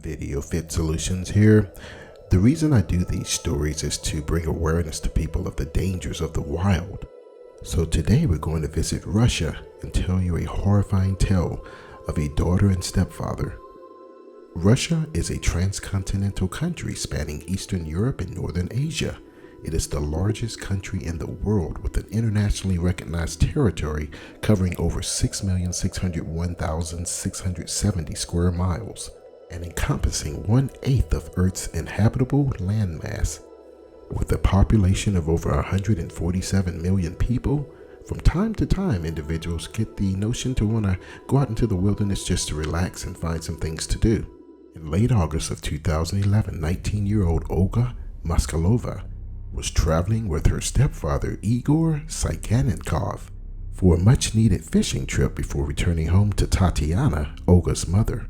Video Fit Solutions here. The reason I do these stories is to bring awareness to people of the dangers of the wild. So today we're going to visit Russia and tell you a horrifying tale of a daughter and stepfather. Russia is a transcontinental country spanning Eastern Europe and Northern Asia. It is the largest country in the world with an internationally recognized territory covering over 6,601,670 square miles and encompassing 1/8 of Earth's inhabitable landmass. With a population of over 147 million people, from time to time individuals get the notion to want to go out into the wilderness just to relax and find some things to do. In late August of 2011, 19-year-old Olga Moskalyova was traveling with her stepfather Igor Tsyganenkov for a much-needed fishing trip before returning home to Tatiana, Olga's mother.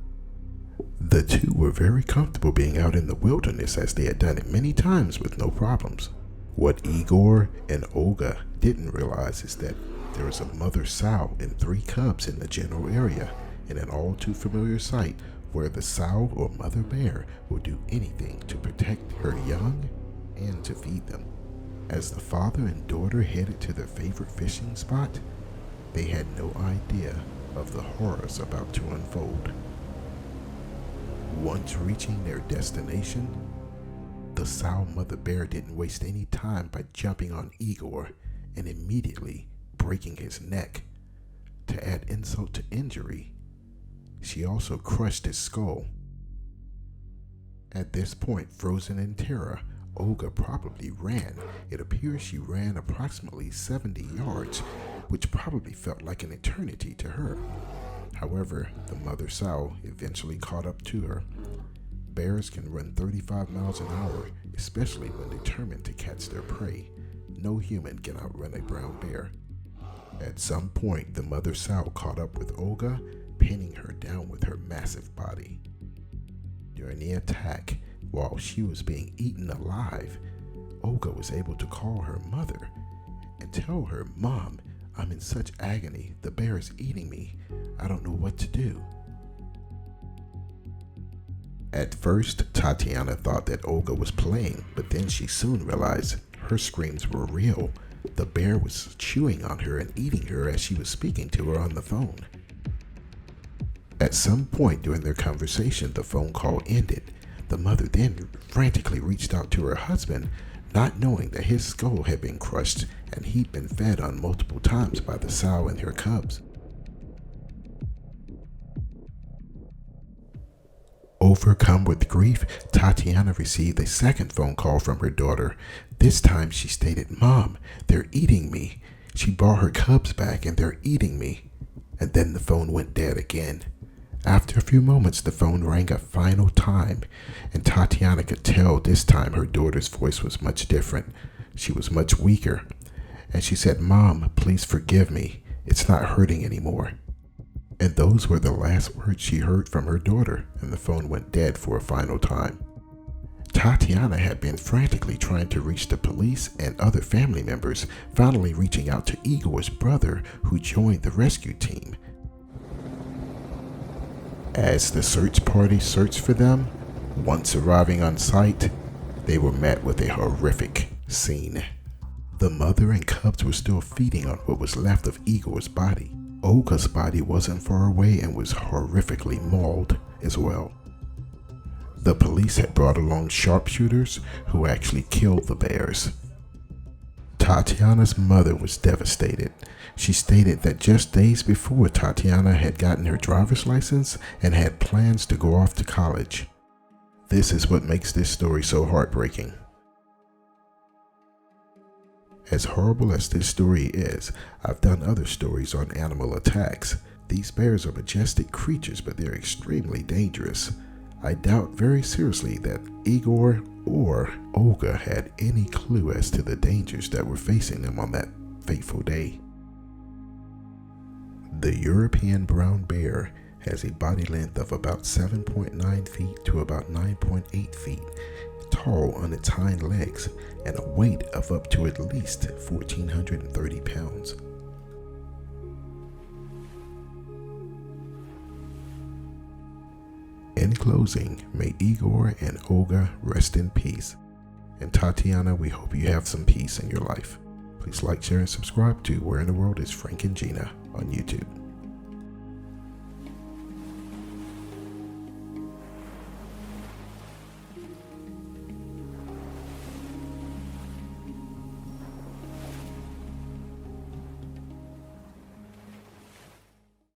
The two were very comfortable being out in the wilderness as they had done it many times with no problems. What Igor and Olga didn't realize is that there was a mother sow and 3 cubs in the general area, in an all too familiar sight where the sow or mother bear will do anything to protect her young and to feed them. As the father and daughter headed to their favorite fishing spot, they had no idea of the horrors about to unfold. Once reaching their destination, the sow mother bear didn't waste any time by jumping on Igor and immediately breaking his neck. To add insult to injury, she also crushed his skull. At this point, frozen in terror, Olga probably ran. It appears she ran approximately 70 yards, which probably felt like an eternity to her. However, the mother sow eventually caught up to her. Bears can run 35 miles an hour, especially when determined to catch their prey. No human can outrun a brown bear. At some point, the mother sow caught up with Olga, pinning her down with her massive body. During the attack, while she was being eaten alive, Olga was able to call her mother and tell her, "Mom, I'm in such agony. The bear is eating me. I don't know what to do." At first, Tatiana thought that Olga was playing, but then she soon realized her screams were real. The bear was chewing on her and eating her as she was speaking to her on the phone. At some point during their conversation, the phone call ended. The mother then frantically reached out to her husband, not knowing that his skull had been crushed and he'd been fed on multiple times by the sow and her cubs. Overcome with grief, Tatiana received a second phone call from her daughter. This time she stated, "Mom, they're eating me. She brought her cubs back and they're eating me." And then the phone went dead again. After a few moments, the phone rang a final time, and Tatiana could tell this time her daughter's voice was much different. She was much weaker, and she said, "Mom, please forgive me. It's not hurting anymore." And those were the last words she heard from her daughter, and the phone went dead for a final time. Tatiana had been frantically trying to reach the police and other family members, finally reaching out to Igor's brother, who joined the rescue team. As the search party searched for them, once arriving on site, they were met with a horrific scene. The mother and cubs were still feeding on what was left of Igor's body. Olga's body wasn't far away and was horrifically mauled as well. The police had brought along sharpshooters who actually killed the bears. Tatiana's mother was devastated. She stated that just days before, Tatiana had gotten her driver's license and had plans to go off to college. This is what makes this story so heartbreaking. As horrible as this story is, I've done other stories on animal attacks. These bears are majestic creatures, but they're extremely dangerous. I doubt very seriously that Igor or Olga had any clue as to the dangers that were facing them on that fateful day. The European brown bear has a body length of about 7.9 feet to about 9.8 feet tall on its hind legs and a weight of up to at least 1,430 pounds. In closing, may Igor and Olga rest in peace. And Tatiana, we hope you have some peace in your life. Please like, share, and subscribe to Where in the World is Frank and Gina on YouTube.